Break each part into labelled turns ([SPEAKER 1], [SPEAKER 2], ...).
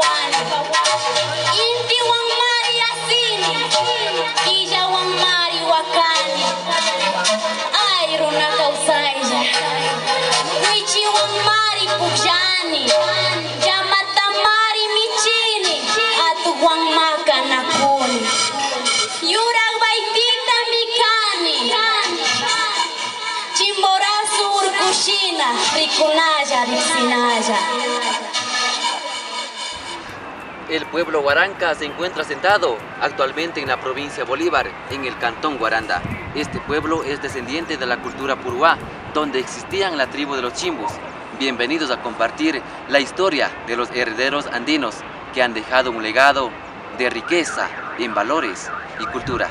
[SPEAKER 1] Inti Wangmari Asini, Ija Wangmari Wakani, Airuna Kausaija, Wichi Wangmari Pujani, Jamatamari Michini, Atu Wangmaka Nakuni, Yurak Baitita Mikani, Chimborasu Urkushina, Rikunaya, Ripsinaya.
[SPEAKER 2] El pueblo Huaranca se encuentra asentado actualmente en la provincia Bolívar, en el cantón Guaranda. Este pueblo es descendiente de la cultura puruá, donde existían la tribu de los chimbus. Bienvenidos a compartir la historia de los herederos andinos que han dejado un legado de riqueza en valores y cultura.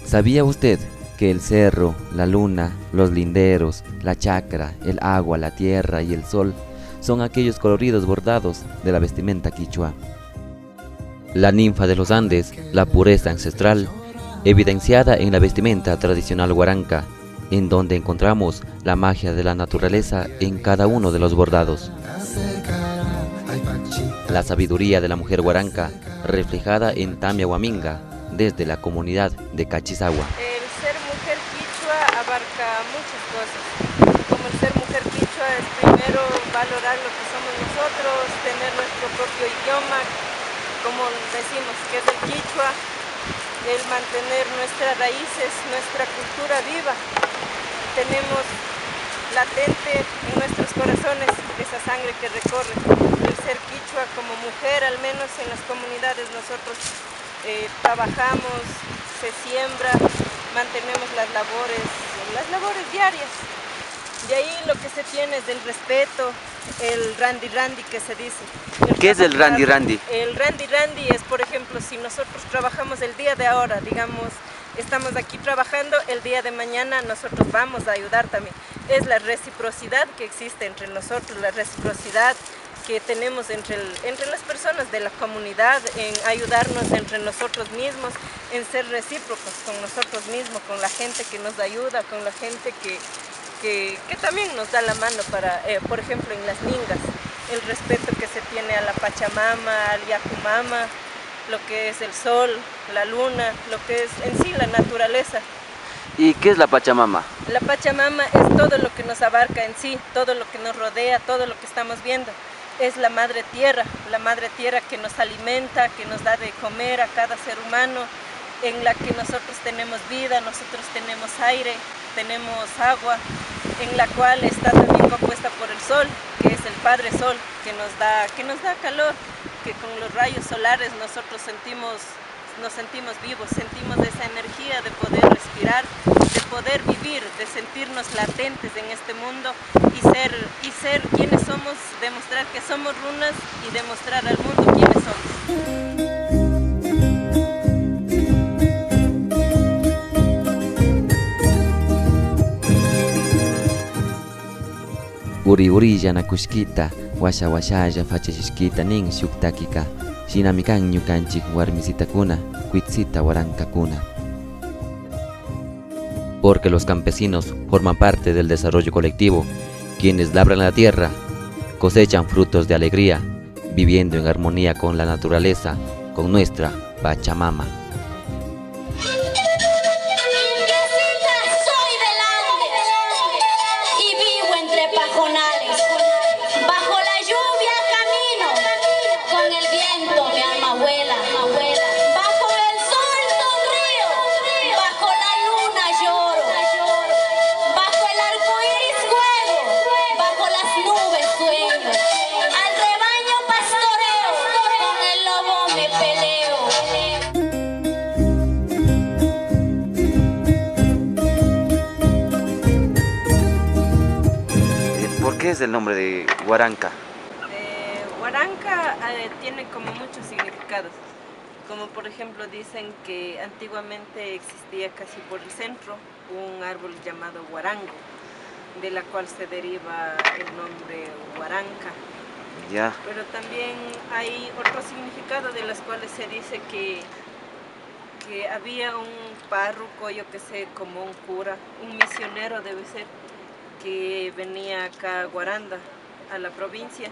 [SPEAKER 3] ¿Sabía usted que el cerro, la luna, los linderos, la chacra, el agua, la tierra y el sol son aquellos coloridos bordados de la vestimenta quichua? La ninfa de los Andes, la pureza ancestral, evidenciada en la vestimenta tradicional huaranca, en donde encontramos la magia de la naturaleza en cada uno de los bordados. La sabiduría de la mujer huaranca, reflejada en Tamia Huaminga, desde la comunidad de Cachisagua.
[SPEAKER 4] El ser mujer quichua abarca muchas cosas. Como el ser mujer quichua es primero valorar lo que somos nosotros, tener nuestro propio idioma, como decimos que es el quichua, el mantener nuestras raíces, nuestra cultura viva. Tenemos latente en nuestros corazones esa sangre que recorre. El ser quichua como mujer, al menos en las comunidades nosotros trabajamos, se siembra, mantenemos las labores diarias. De ahí lo que se tiene es del respeto, el randi randi que se dice.
[SPEAKER 2] ¿Qué es el randi randi?
[SPEAKER 4] El randi randi es, por ejemplo, si nosotros trabajamos el día de ahora, digamos, estamos aquí trabajando, el día de mañana nosotros vamos a ayudar también. Es la reciprocidad que existe entre nosotros, la reciprocidad que tenemos entre las personas de la comunidad, en ayudarnos entre nosotros mismos, en ser recíprocos con nosotros mismos, con la gente que nos ayuda, con la gente que también nos da la mano para, por ejemplo, en las ningas, el respeto que se tiene a la Pachamama, al Yacumama, lo que es el sol, la luna, lo que es en sí la naturaleza.
[SPEAKER 2] ¿Y qué es la Pachamama?
[SPEAKER 4] La Pachamama es todo lo que nos abarca en sí, todo lo que nos rodea, todo lo que estamos viendo. Es la madre tierra que nos alimenta, que nos da de comer a cada ser humano, en la que nosotros tenemos vida, nosotros tenemos aire, tenemos agua, en la cual está también compuesta por el sol, que es el Padre Sol, que nos da calor, que con los rayos solares nosotros nos sentimos vivos, sentimos esa energía de poder respirar, de poder vivir, de sentirnos latentes en este mundo y ser quienes somos, demostrar que somos runas y demostrar al mundo quiénes somos.
[SPEAKER 3] Uri uri yanakushkita, washa washaya fachashishkita nin shuktakika, shinamikan ñukanchik warmisitakuna, kuitzita warankakuna. Porque los campesinos forman parte del desarrollo colectivo, quienes labran la tierra, cosechan frutos de alegría, viviendo en armonía con la naturaleza, con nuestra Pachamama.
[SPEAKER 2] ¿Qué es el nombre de Huaranca?
[SPEAKER 4] Huaranca tiene como muchos significados, como por ejemplo dicen que antiguamente existía casi por el centro un árbol llamado huarango, de la cual se deriva el nombre Huaranca.
[SPEAKER 2] Ya.
[SPEAKER 4] Pero también hay otro significado de las cuales se dice que había un párroco, yo que sé, como un cura, un misionero debe ser, que venía acá a Guaranda a la provincia.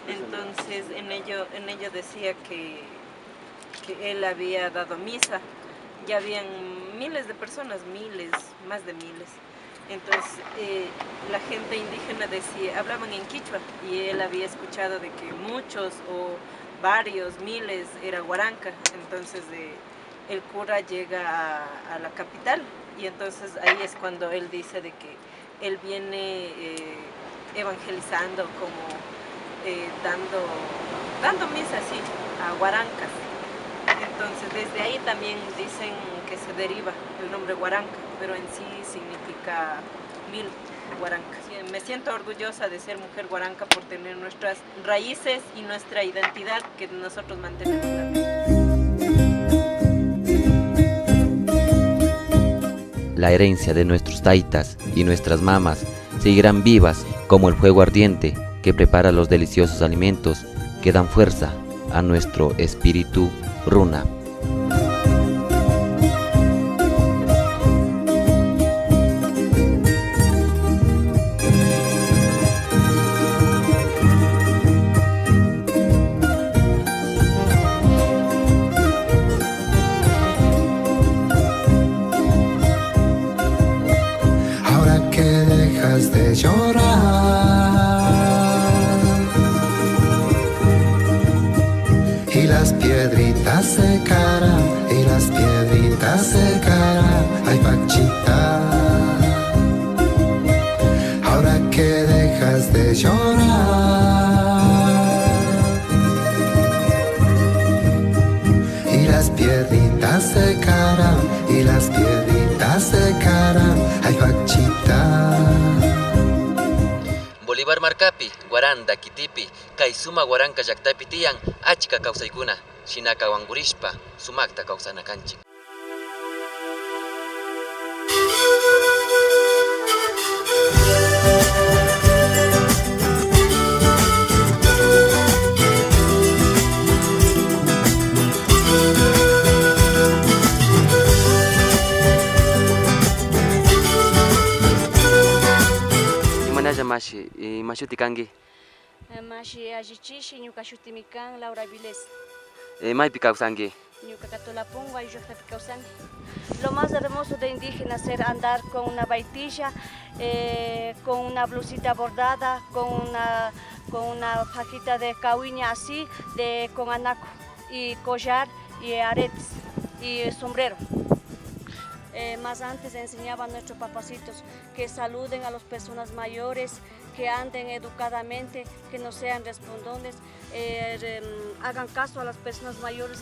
[SPEAKER 4] Entonces en ello decía que él había dado misa. Ya habían miles de personas, más de miles. Entonces la gente indígena hablaban en quichua, y él había escuchado de que muchos o varios, miles era guaranca. Entonces el cura llega a la capital, y entonces ahí es cuando él dice de que él viene evangelizando, como dando misa así a guarancas. Entonces desde ahí también dicen que se deriva el nombre guaranca, pero en sí significa 1000 guarancas. Me siento orgullosa de ser mujer guaranca por tener nuestras raíces y nuestra identidad que nosotros mantenemos.
[SPEAKER 3] La herencia de nuestros taitas y nuestras mamas seguirán vivas como el fuego ardiente que prepara los deliciosos alimentos que dan fuerza a nuestro espíritu runa.
[SPEAKER 5] Ahora que dejas de llorar y las piedritas secarán, y las piedritas secarán, ay Pachita. Ahora que dejas de llorar y las piedritas secarán, y las piedritas secarán, ay Pachita.
[SPEAKER 2] Bolívar marcapi, Guaranda, Kitipi, Kaisuma Guaranca Llaqtapi tiyan, achka kawsaykuna, Shinaka wangurishpa, sumakta kawsanakanchik. Imanalla mashuti kangi,
[SPEAKER 1] Mashi Ajichishi, Ñuka Shutimikan, Laura Viles.
[SPEAKER 2] maypi kawsanki.
[SPEAKER 1] Ñuka Catolapungua y Yuctapi Causangi. Lo más hermoso de indígena es andar con una baitilla, con una blusita bordada, con una fajita de cahuiña así, con anaco, y collar, y aretes, y sombrero. Más antes enseñaban a nuestros papacitos que saluden a las personas mayores, que anden educadamente, que no sean respondones, hagan caso a las personas mayores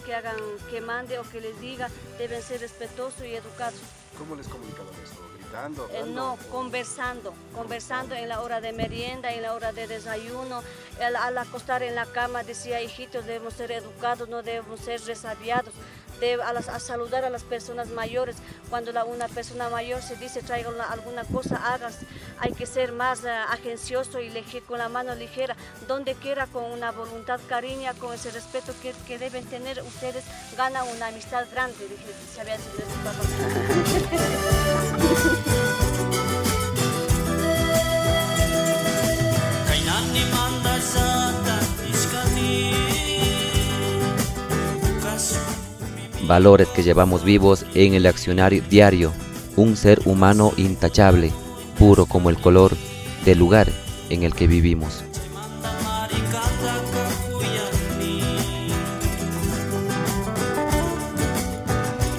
[SPEAKER 1] que mande o que les diga, deben ser respetuosos y educados.
[SPEAKER 6] ¿Cómo les comunicaban eso? ¿Gritando?
[SPEAKER 1] No, conversando en la hora de merienda, en la hora de desayuno, al acostar en la cama decía, hijitos, debemos ser educados, no debemos ser resabiados. A saludar a las personas mayores. Cuando una persona mayor se dice traiga alguna cosa, hagas. Hay que ser más agencioso y con la mano ligera, donde quiera, con una voluntad cariña, con ese respeto que deben tener ustedes, ganan una amistad grande, sabía decir su papá.
[SPEAKER 3] Valores que llevamos vivos en el accionario diario, un ser humano intachable, puro como el color del lugar en el que vivimos.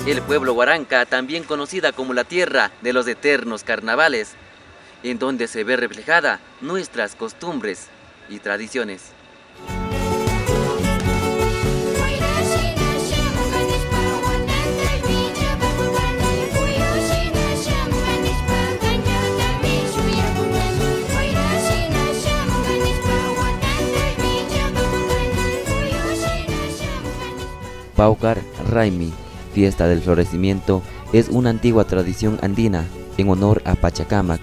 [SPEAKER 2] El pueblo Guaranca, también conocida como la tierra de los eternos carnavales, en donde se ve reflejada nuestras costumbres y tradiciones.
[SPEAKER 3] Paucar Raimi, fiesta del florecimiento, es una antigua tradición andina en honor a Pachacamac,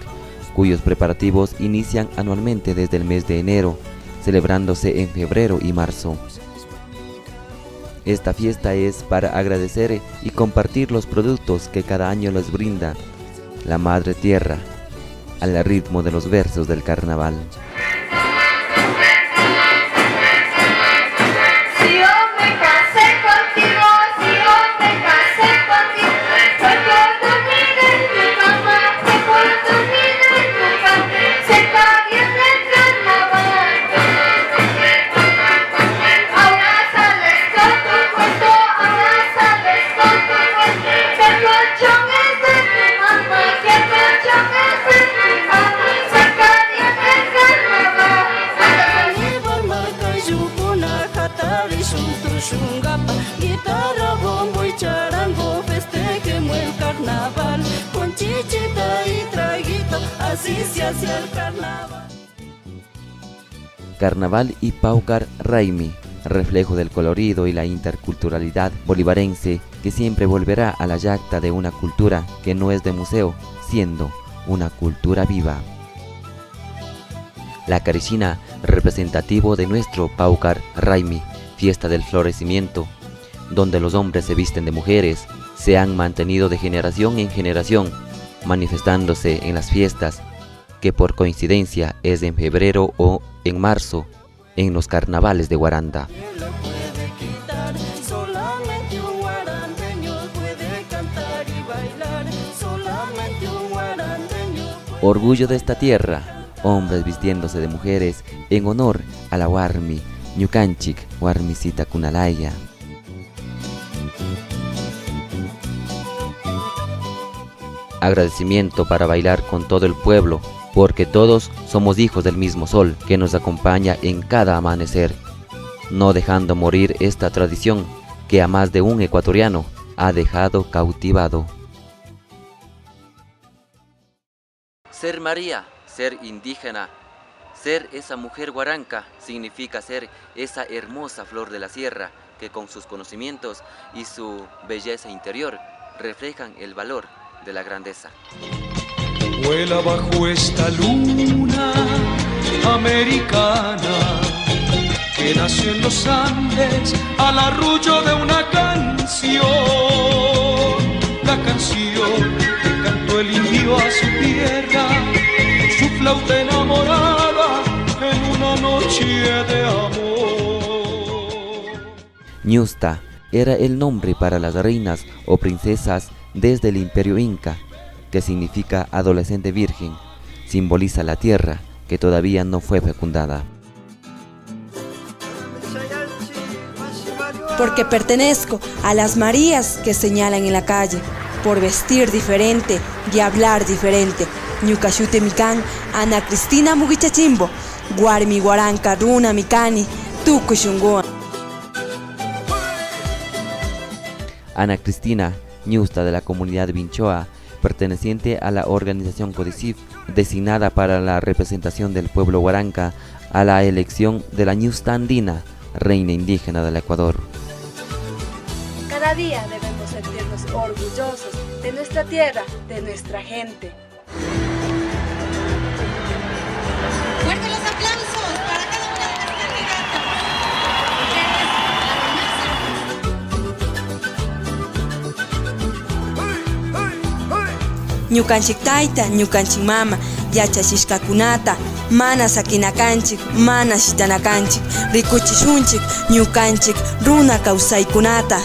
[SPEAKER 3] cuyos preparativos inician anualmente desde el mes de enero, celebrándose en febrero y marzo. Esta fiesta es para agradecer y compartir los productos que cada año les brinda la Madre Tierra, al ritmo de los versos del carnaval.
[SPEAKER 7] así se hace el carnaval.
[SPEAKER 3] Carnaval y Paucar Raimi, reflejo del colorido y la interculturalidad bolivarense que siempre volverá a la yacta de una cultura que no es de museo, siendo una cultura viva. La Caricina, representativo de nuestro Paucar Raimi, fiesta del florecimiento, donde los hombres se visten de mujeres, se han mantenido de generación en generación, manifestándose en las fiestas, que por coincidencia es en febrero o en marzo, en los carnavales de Guaranda. Orgullo de esta tierra, hombres vistiéndose de mujeres en honor a la Warmi, Ñucanchic, Warmisita Kunalaya. Agradecimiento para bailar con todo el pueblo, porque todos somos hijos del mismo sol que nos acompaña en cada amanecer, no dejando morir esta tradición que a más de un ecuatoriano ha dejado cautivado.
[SPEAKER 2] Ser María, ser indígena, ser esa mujer guaranca significa ser esa hermosa flor de la sierra que con sus conocimientos y su belleza interior reflejan el valor de la grandeza.
[SPEAKER 7] Vuela bajo esta luna americana que nació en los Andes al arrullo de una canción, la canción que cantó el indio a su tierra, su flauta enamorada en una noche de amor.
[SPEAKER 3] Ñusta era el nombre para las reinas o princesas desde el imperio inca, que significa adolescente virgen, simboliza la tierra que todavía no fue fecundada.
[SPEAKER 8] Porque pertenezco a las Marías que señalan en la calle, por vestir diferente y hablar diferente. Ñucachute Mican, Ana Cristina Mugichachimbo, Guarmi Guaranca Runa Micani, Tucushungoa.
[SPEAKER 3] Ana Cristina, ñusta de la comunidad Vinchoa, perteneciente a la organización CODICIF, designada para la representación del pueblo guaranca a la elección de la ñusta andina, reina indígena del Ecuador.
[SPEAKER 1] Cada día debemos sentirnos orgullosos de nuestra tierra, de nuestra gente.
[SPEAKER 9] Fuertes los aplausos para cada una de las candidatas.
[SPEAKER 8] Ñucanchik taita, ñucanchik mama, yachachishkakunata, mana sakinakanchik, mana shitanakanchik, rikuchishunchik, ñucanchik runa kawsaykunata.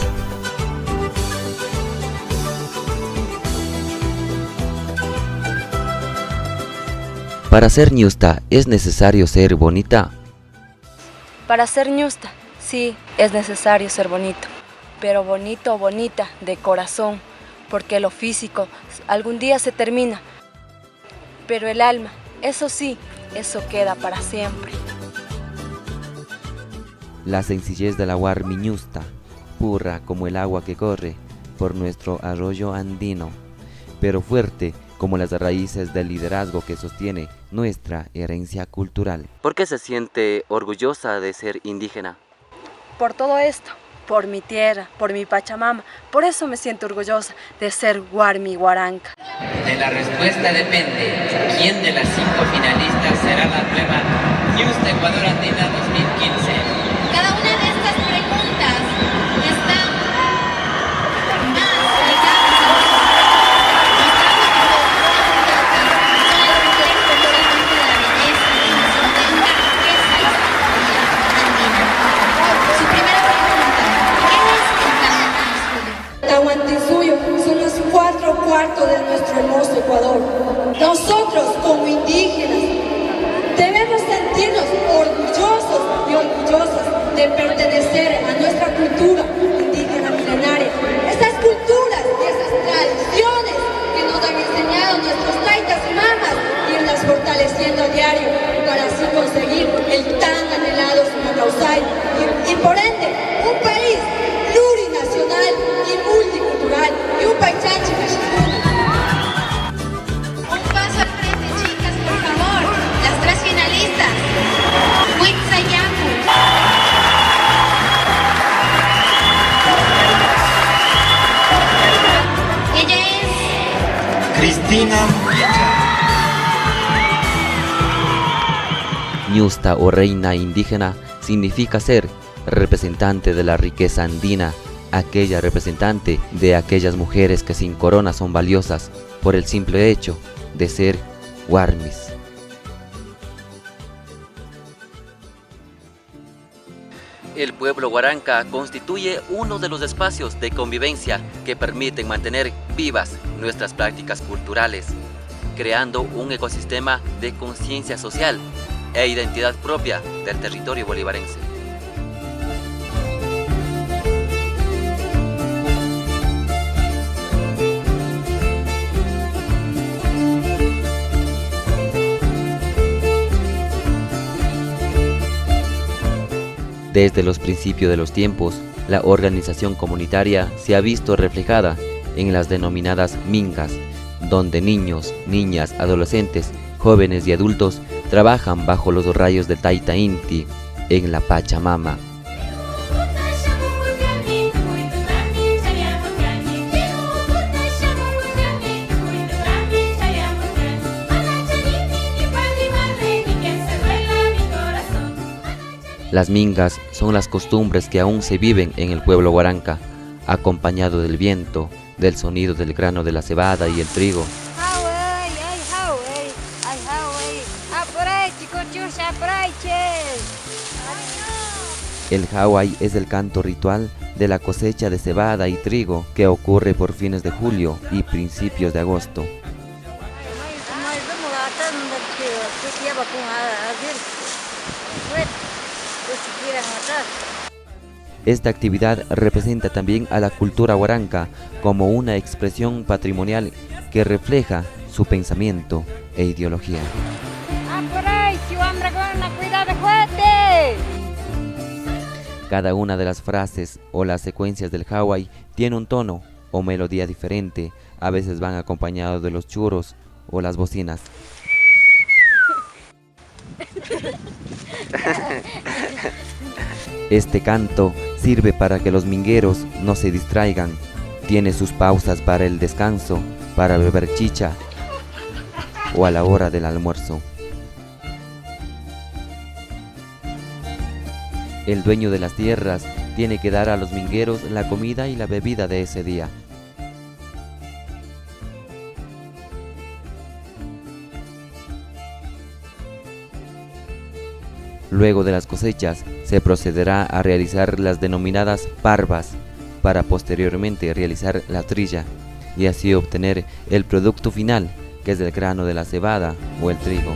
[SPEAKER 3] Para ser ñusta, ¿es necesario ser bonita?
[SPEAKER 1] Para ser ñusta, sí, es necesario ser bonito, pero bonito o bonita de corazón, porque lo físico algún día se termina, pero el alma, eso sí, eso queda para siempre.
[SPEAKER 3] La sencillez de la Warmi ñusta, pura como el agua que corre por nuestro arroyo andino, pero fuerte como las raíces del liderazgo que sostiene nuestra herencia cultural.
[SPEAKER 2] ¿Por qué se siente orgullosa de ser indígena?
[SPEAKER 1] Por todo esto, por mi tierra, por mi Pachamama, por eso me siento orgullosa de ser Guarmi Guaranca.
[SPEAKER 10] De la respuesta depende quién de las 5 finalistas será la nueva Ñusta Ecuador Andina 2015.
[SPEAKER 9] Cada una de estas preguntas está más ligadas a
[SPEAKER 8] Tahuantinsuyo son los 4 cuartos de nuestro hermoso Ecuador. Nosotros, como indígenas, debemos sentirnos orgullosos y orgullosas de pertenecer a nuestra cultura indígena milenaria. Esas culturas y esas tradiciones que nos han enseñado nuestros taitas y mamas, irlas fortaleciendo a diario para así conseguir el tan anhelado Sumacausay y por ende un país plurinacional y multicultural y un paisaje mexicano.
[SPEAKER 9] un paso al frente, chicas.
[SPEAKER 3] ñusta o reina indígena significa ser representante de la riqueza andina, aquella representante de aquellas mujeres que sin corona son valiosas por el simple hecho de ser huarmis.
[SPEAKER 2] El pueblo huaranca constituye uno de los espacios de convivencia que permiten mantener vivas nuestras prácticas culturales, creando un ecosistema de conciencia social e identidad propia del territorio bolivarense.
[SPEAKER 3] Desde los principios de los tiempos, la organización comunitaria se ha visto reflejada en las denominadas mingas, donde niños, niñas, adolescentes, jóvenes y adultos trabajan bajo los rayos de Taita Inti en la Pachamama. Las mingas son las costumbres que aún se viven en el pueblo huaranca, acompañado del viento, del sonido del grano de la cebada y el trigo. El Hawai es el canto ritual de la cosecha de cebada y trigo que ocurre por fines de julio y principios de agosto. Esta actividad representa también a la cultura huaranca como una expresión patrimonial que refleja su pensamiento e ideología. Cada una de las frases o las secuencias del Hawai tiene un tono o melodía diferente, a veces van acompañados de los churros o las bocinas. Este canto sirve para que los mingueros no se distraigan, tiene sus pausas para el descanso, para beber chicha o a la hora del almuerzo. El dueño de las tierras tiene que dar a los mingueros la comida y la bebida de ese día. Luego de las cosechas, se procederá a realizar las denominadas parvas, para posteriormente realizar la trilla, y así obtener el producto final, que es el grano de la cebada o el trigo.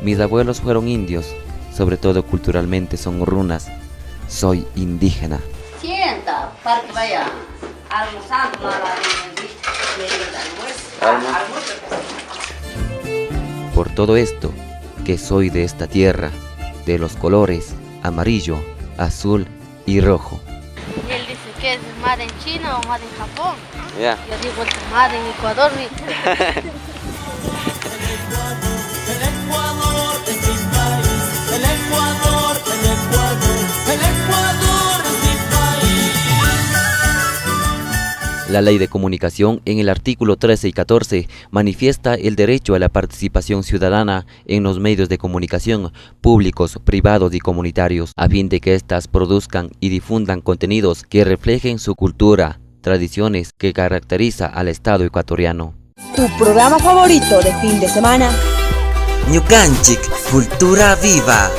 [SPEAKER 3] Mis abuelos fueron indios, sobre todo culturalmente son runas. Soy indígena.
[SPEAKER 11] Sienta, para que vaya almorzando a la
[SPEAKER 3] Por todo esto, que soy de esta tierra, de los colores amarillo, azul y rojo.
[SPEAKER 12] Y él dice que es made en China o made en Japón.
[SPEAKER 3] Yeah.
[SPEAKER 12] Yo digo made en Ecuador.
[SPEAKER 3] La Ley de Comunicación en el artículo 13 y 14 manifiesta el derecho a la participación ciudadana en los medios de comunicación públicos, privados y comunitarios, a fin de que éstas produzcan y difundan contenidos que reflejen su cultura, tradiciones que caracteriza al Estado ecuatoriano.
[SPEAKER 13] Tu programa favorito de fin de semana.
[SPEAKER 14] Ñukanchik, Cultura Viva.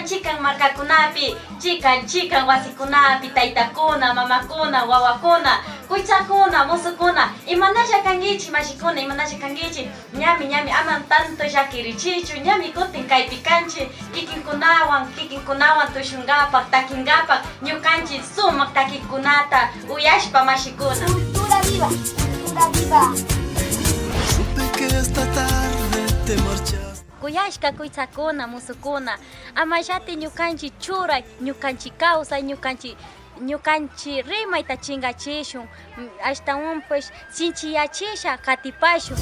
[SPEAKER 15] Chikan markakunapi, chikan wasikunapi, taytakuna, mamakuna, wawakuna, kuychakuna, musukuna, imanalla kangichi, mashikuna, imanalla kangichi, ñami, aman tanto llakirichichu, ñami kutin kaypi kanchi, kikinkunawan tushungapak, takingapak, ñukanchi sumak takikunata, uyashpa mashikuna.
[SPEAKER 16] Cultura viva, cultura viva.
[SPEAKER 17] Supe que esta tarde te marchas.
[SPEAKER 15] Kuyashka kuychakuna, musukuna, amallati ñukanchi churay, ñukanchi kawsay, ñukanchi rimayta chingachishun, ashtawanpish sinchiyachisha katipashun.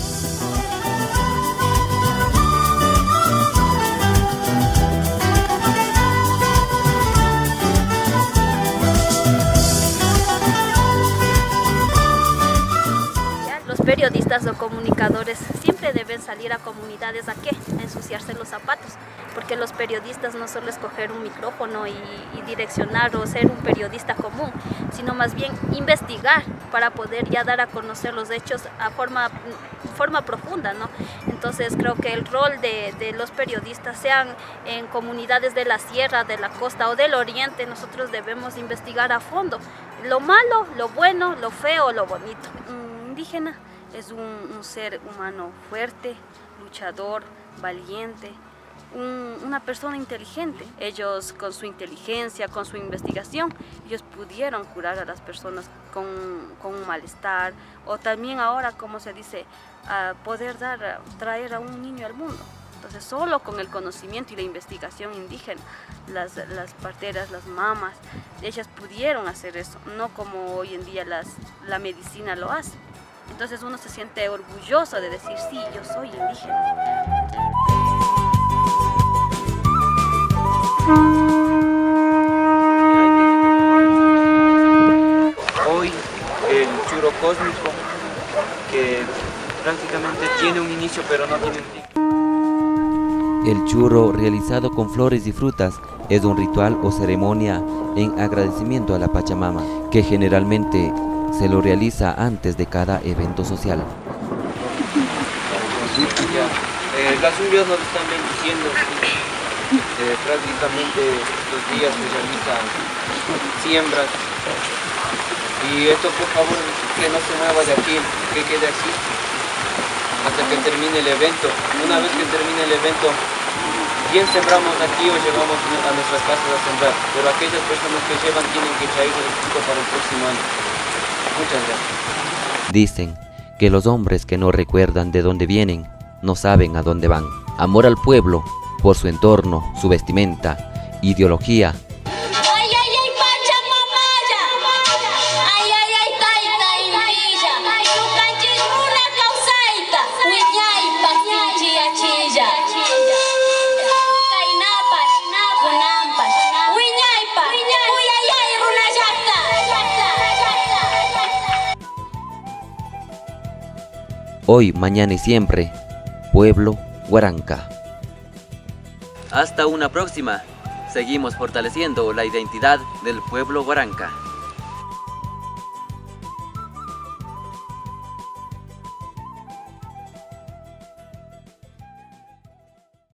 [SPEAKER 18] periodistas o comunicadores siempre deben salir a comunidades a ensuciarse los zapatos, porque los periodistas no solo es coger un micrófono y direccionar o ser un periodista común, sino más bien investigar para poder ya dar a conocer los hechos a forma profunda, ¿no? Entonces creo que el rol de los periodistas, sean en comunidades de la sierra, de la costa o del oriente, nosotros debemos investigar a fondo lo malo, lo bueno, lo feo, lo bonito. Un indígena es un ser humano fuerte, luchador, valiente, una persona inteligente. Ellos, con su inteligencia, con su investigación, ellos pudieron curar a las personas con un malestar, o también ahora, como se dice, poder traer a un niño al mundo. Entonces, solo con el conocimiento y la investigación indígena, las parteras, las mamas, ellas pudieron hacer eso, no como hoy en día la medicina lo hace. Entonces uno se siente orgulloso de decir, sí, yo soy indígena.
[SPEAKER 19] Hoy el churro cósmico, que prácticamente tiene un inicio pero no tiene un fin.
[SPEAKER 3] El churro, realizado con flores y frutas, es un ritual o ceremonia en agradecimiento a la Pachamama, que generalmente se lo realiza antes de cada evento social.
[SPEAKER 19] Las lluvias nos están bendiciendo. Prácticamente estos días se realizan siembras. Y esto, por favor, que no se mueva de aquí, que quede aquí hasta que termine el evento. Una vez que termine el evento, bien sembramos aquí o llevamos a nuestras casas a sembrar, pero aquellas personas que llevan tienen que traerlo el fruto para el próximo año. Muchas gracias.
[SPEAKER 3] Dicen que los hombres que no recuerdan de dónde vienen, no saben a dónde van. Amor al pueblo, por su entorno, su vestimenta, ideología. Hoy, mañana y siempre, Pueblo Huaranca.
[SPEAKER 2] Hasta una próxima. Seguimos fortaleciendo la identidad del pueblo Huaranca.